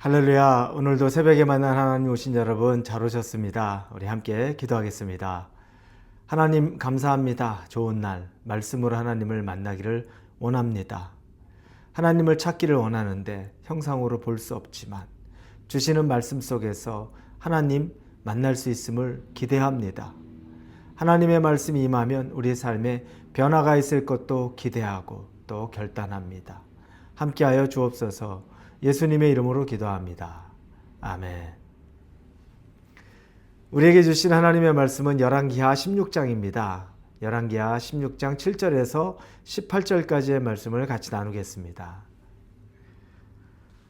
할렐루야. 오늘도 새벽에 만난 하나님 오신 여러분 잘 오셨습니다. 우리 함께 기도하겠습니다. 하나님 감사합니다. 좋은 날 말씀으로 하나님을 만나기를 원합니다. 하나님을 찾기를 원하는데 형상으로 볼 수 없지만 주시는 말씀 속에서 하나님 만날 수 있음을 기대합니다. 하나님의 말씀이 임하면 우리 삶에 변화가 있을 것도 기대하고 또 결단합니다. 함께하여 주옵소서. 예수님의 이름으로 기도합니다. 아멘. 우리에게 주신 하나님의 말씀은 열왕기하 16장입니다. 열왕기하 16장 7절에서 18절까지의 말씀을 같이 나누겠습니다.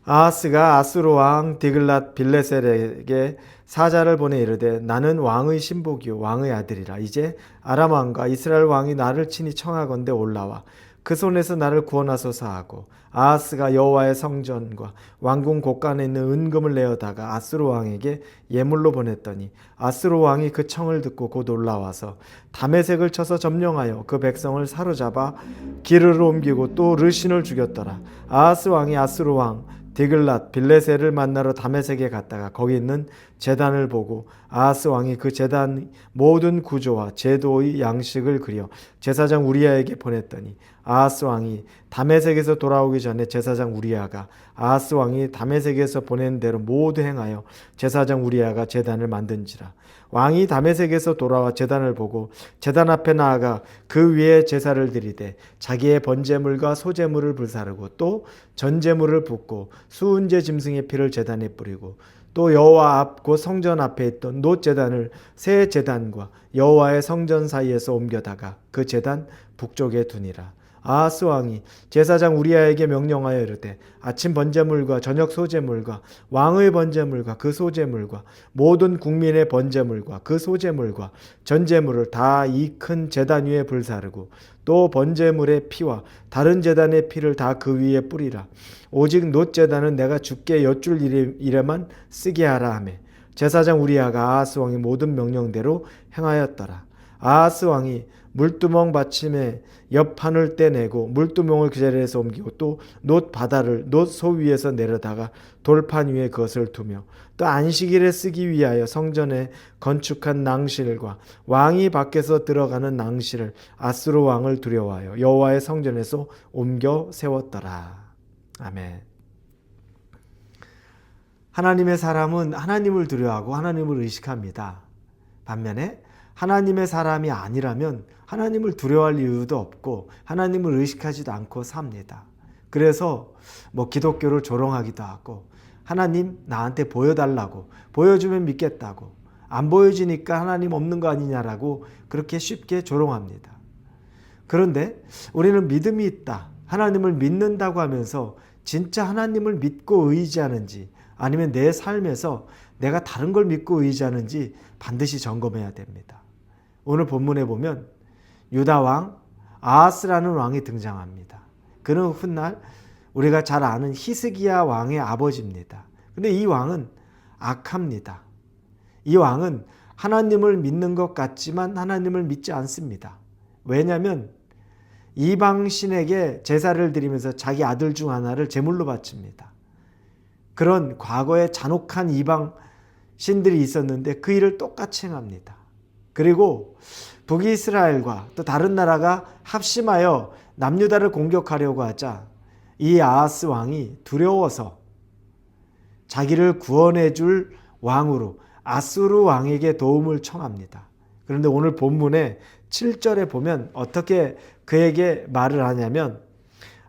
아하스가 아수르 왕 디글랏 빌레셀에게 사자를 보내 이르되 나는 왕의 신복이요 왕의 아들이라. 이제 아람 왕과 이스라엘 왕이 나를 친히 청하건대 올라와 그 손에서 나를 구원하소서 하고, 아하스가 여호와의 성전과 왕궁 곳간에 있는 은금을 내어다가 아수르 왕에게 예물로 보냈더니 아수르 왕이 그 청을 듣고 곧 올라와서 다메섹을 쳐서 점령하여 그 백성을 사로잡아 기르로 옮기고 또 르신을 죽였더라. 아하스 왕이 아수르 왕 디글랏 빌레셀을 만나러 다메섹에 갔다가 거기 있는 제단을 보고 아하스 왕이 그 제단 모든 구조와 제도의 양식을 그려 제사장 우리야에게 보냈더니 아하스 왕이 다메섹에서 돌아오기 전에 제사장 우리야가 아하스 왕이 다메섹에서 보낸 대로 모두 행하여 제사장 우리야가 제단을 만든지라. 왕이 다메섹에서 돌아와 제단을 보고 제단 앞에 나아가 그 위에 제사를 드리되 자기의 번제물과 소제물을 불사르고 또 전제물을 붓고 수은제 짐승의 피를 제단에 뿌리고 또 여호와 앞 곧 성전 앞에 있던 놋 제단을 새 제단과 여호와의 성전 사이에서 옮겨다가 그 제단 북쪽에 두니라. 아하스 왕이 제사장 우리야에게 명령하여 이르되 아침 번제물과 저녁 소제물과 왕의 번제물과 그 소제물과 모든 국민의 번제물과 그 소제물과 전제물을 다 이 큰 제단 위에 불사르고 또 번제물의 피와 다른 제단의 피를 다 그 위에 뿌리라. 오직 놋 제단은 내가 주께 여쭐 일에만 쓰게 하라 하매 제사장 우리야가 아하스 왕의 모든 명령대로 행하였더라. 아하스 왕이 물두멍 받침에 옆판을 떼내고 물두멍을 그 자리에서 옮기고 또 놋 바다를 놋 소 위에서 내려다가 돌판 위에 그것을 두며 또 안식일에 쓰기 위하여 성전에 건축한 낭실과 왕이 밖에서 들어가는 낭실을 아수르 왕을 두려워하여 여호와의 성전에서 옮겨 세웠더라. 아멘. 하나님의 사람은 하나님을 두려워하고 하나님을 의식합니다. 반면에 하나님의 사람이 아니라면 하나님을 두려워할 이유도 없고 하나님을 의식하지도 않고 삽니다. 그래서 기독교를 조롱하기도 하고 하나님 나한테 보여달라고, 보여주면 믿겠다고, 안 보여주니까 하나님 없는 거 아니냐라고 그렇게 쉽게 조롱합니다. 그런데 우리는 믿음이 있다, 하나님을 믿는다고 하면서 진짜 하나님을 믿고 의지하는지 아니면 내 삶에서 내가 다른 걸 믿고 의지하는지 반드시 점검해야 됩니다. 오늘 본문에 보면 유다 왕 아하스라는 왕이 등장합니다. 그는 훗날 우리가 잘 아는 히스기야 왕의 아버지입니다. 근데 이 왕은 악합니다. 이 왕은 하나님을 믿는 것 같지만 하나님을 믿지 않습니다. 왜냐하면 이방신에게 제사를 드리면서 자기 아들 중 하나를 제물로 바칩니다. 그런 과거에 잔혹한 이방 신들이 있었는데 그 일을 똑같이 행합니다. 그리고 북이스라엘과 또 다른 나라가 합심하여 남유다를 공격하려고 하자 이 아하스 왕이 두려워서 자기를 구원해 줄 왕으로 아수르 왕에게 도움을 청합니다. 그런데 오늘 본문의 7절에 보면 어떻게 그에게 말을 하냐면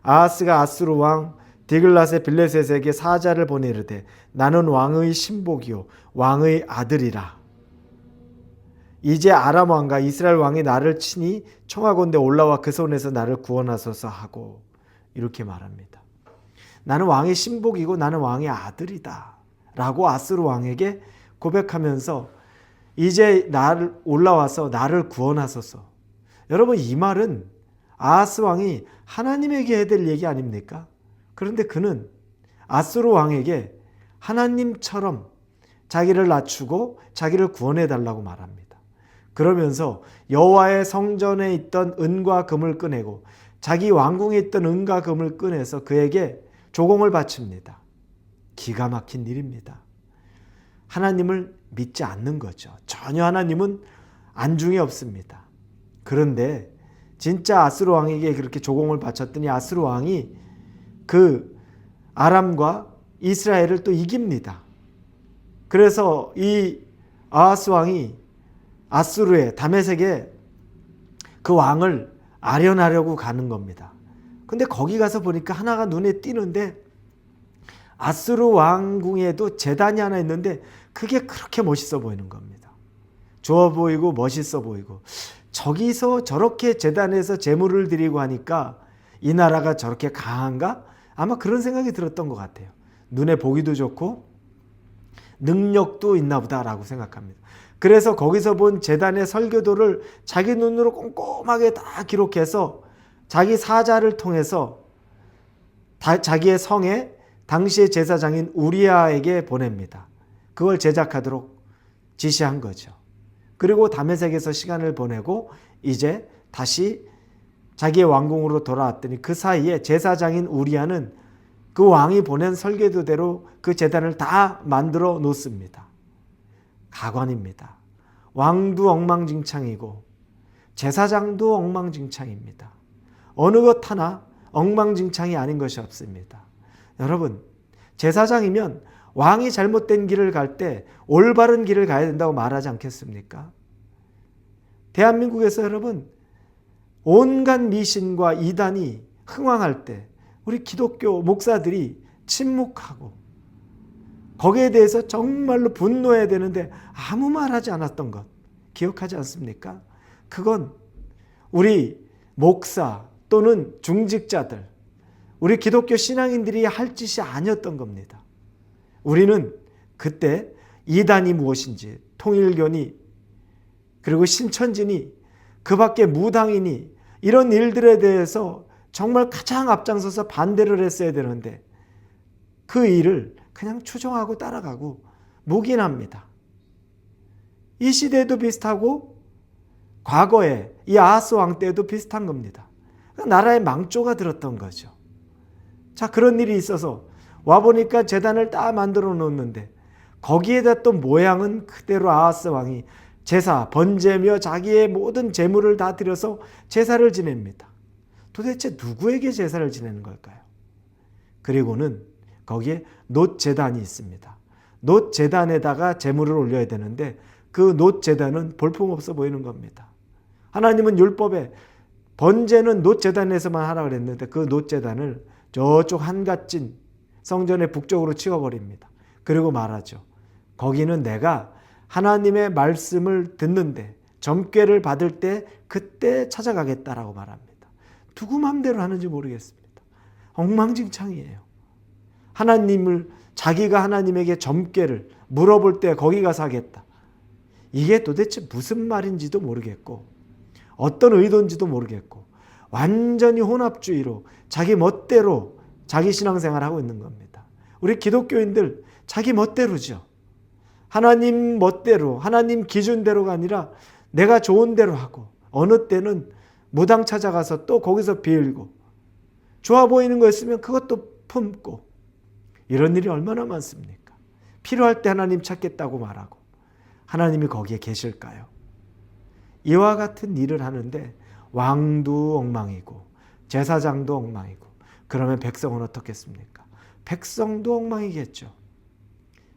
아하스가 아수르 왕 디글랏의 빌레셋에게 사자를 보내 이르되 나는 왕의 신복이요 왕의 아들이라. 이제 아람 왕과 이스라엘 왕이 나를 친히 청하건대 올라와 그 손에서 나를 구원하소서 하고 이렇게 말합니다. 나는 왕의 신복이고 나는 왕의 아들이다 라고 아수르 왕에게 고백하면서 이제 나를 올라와서 나를 구원하소서. 여러분, 이 말은 아하스 왕이 하나님에게 해야 될 얘기 아닙니까? 그런데 그는 아수르 왕에게 하나님처럼 자기를 낮추고 자기를 구원해 달라고 말합니다. 그러면서 여호와의 성전에 있던 은과 금을 꺼내고 자기 왕궁에 있던 은과 금을 꺼내서 그에게 조공을 바칩니다. 기가 막힌 일입니다. 하나님을 믿지 않는 거죠. 전혀 하나님은 안중에 없습니다. 그런데 진짜 아스루 왕에게 그렇게 조공을 바쳤더니 아스루 왕이 그 아람과 이스라엘을 또 이깁니다. 그래서 이 아하스 왕이 아수르의 다메섹에 그 왕을 아련하려고 가는 겁니다. 근데 거기 가서 보니까 하나가 눈에 띄는데 아수르 왕궁에도 제단이 하나 있는데 그게 그렇게 멋있어 보이는 겁니다. 좋아 보이고 멋있어 보이고 저기서 저렇게 제단에서 제물을 드리고 하니까 이 나라가 저렇게 강한가? 아마 그런 생각이 들었던 것 같아요. 눈에 보기도 좋고 능력도 있나 보다라고 생각합니다. 그래서 거기서 본 제단의 설교도를 자기 눈으로 꼼꼼하게 다 기록해서 자기 사자를 통해서 자기의 성에 당시의 제사장인 우리아에게 보냅니다. 그걸 제작하도록 지시한 거죠. 그리고 다메섹에서 시간을 보내고 이제 다시 자기의 왕궁으로 돌아왔더니 그 사이에 제사장인 우리아는 그 왕이 보낸 설계도대로 그 제단을 다 만들어 놓습니다. 가관입니다. 왕도 엉망진창이고 제사장도 엉망진창입니다. 어느 것 하나 엉망진창이 아닌 것이 없습니다. 여러분, 제사장이면 왕이 잘못된 길을 갈 때 올바른 길을 가야 된다고 말하지 않겠습니까? 대한민국에서 여러분, 온갖 미신과 이단이 흥왕할 때 우리 기독교 목사들이 침묵하고 거기에 대해서 정말로 분노해야 되는데 아무 말하지 않았던 것 기억하지 않습니까? 그건 우리 목사 또는 중직자들, 우리 기독교 신앙인들이 할 짓이 아니었던 겁니다. 우리는 그때 이단이 무엇인지, 통일교니 그리고 신천지니 그 밖에 무당이니 이런 일들에 대해서 정말 가장 앞장서서 반대를 했어야 되는데 그 일을 그냥 추종하고 따라가고 묵인합니다. 이 시대도 비슷하고 과거에 이 아하스 왕 때도 비슷한 겁니다. 나라에 망조가 들었던 거죠. 자, 그런 일이 있어서 와보니까 제단을 딱 만들어 놓는데 거기에다 또 모양은 그대로 아하스 왕이 제사, 번제며 자기의 모든 재물을 다 들여서 제사를 지냅니다. 도대체 누구에게 제사를 지내는 걸까요? 그리고는 거기에 놋제단이 있습니다. 놋제단에다가 제물을 올려야 되는데 그 놋제단은 볼품없어 보이는 겁니다. 하나님은 율법에 번제는 놋제단에서만 하라 그랬는데 그 놋제단을 저쪽 한갓진 성전의 북쪽으로 치워버립니다. 그리고 말하죠. 거기는 내가 하나님의 말씀을 듣는데 점괘를 받을 때 그때 찾아가겠다라고 말합니다. 누구 맘대로 하는지 모르겠습니다. 엉망진창이에요. 하나님을 자기가 하나님에게 점괘를 물어볼 때 거기 가서 하겠다. 이게 도대체 무슨 말인지도 모르겠고 어떤 의도인지도 모르겠고 완전히 혼합주의로 자기 멋대로 자기 신앙생활을 하고 있는 겁니다. 우리 기독교인들 자기 멋대로죠. 하나님 멋대로 하나님 기준대로가 아니라 내가 좋은 대로 하고 어느 때는 무당 찾아가서 또 거기서 빌고 좋아 보이는 거 있으면 그것도 품고 이런 일이 얼마나 많습니까? 필요할 때 하나님 찾겠다고 말하고 하나님이 거기에 계실까요? 이와 같은 일을 하는데 왕도 엉망이고 제사장도 엉망이고 그러면 백성은 어떻겠습니까? 백성도 엉망이겠죠.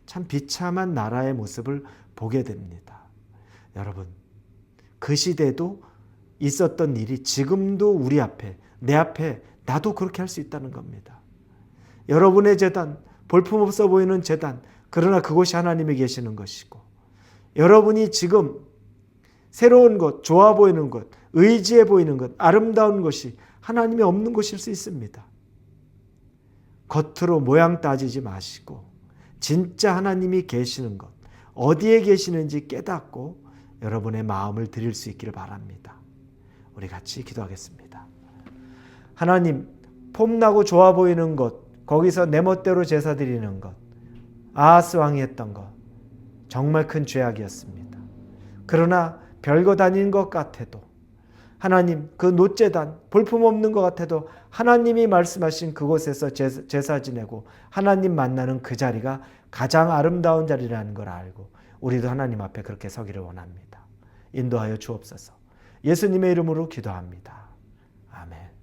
참 비참한 나라의 모습을 보게 됩니다. 여러분, 그 시대도 있었던 일이 지금도 우리 앞에, 내 앞에 나도 그렇게 할 수 있다는 겁니다. 여러분의 제단, 볼품없어 보이는 제단, 그러나 그곳이 하나님이 계시는 것이고 여러분이 지금 새로운 것, 좋아 보이는 것, 의지해 보이는 것, 아름다운 것이 하나님이 없는 곳일 수 있습니다. 겉으로 모양 따지지 마시고 진짜 하나님이 계시는 것, 어디에 계시는지 깨닫고 여러분의 마음을 드릴 수 있기를 바랍니다. 우리 같이 기도하겠습니다. 하나님, 폼나고 좋아 보이는 것, 거기서 내 멋대로 제사 드리는 것, 아하스 왕이 했던 것, 정말 큰 죄악이었습니다. 그러나 별거 아닌 것 같아도 하나님, 그 놋제단 볼품없는 것 같아도 하나님이 말씀하신 그곳에서 제사 지내고 하나님 만나는 그 자리가 가장 아름다운 자리라는 걸 알고 우리도 하나님 앞에 그렇게 서기를 원합니다. 인도하여 주옵소서. 예수님의 이름으로 기도합니다. 아멘.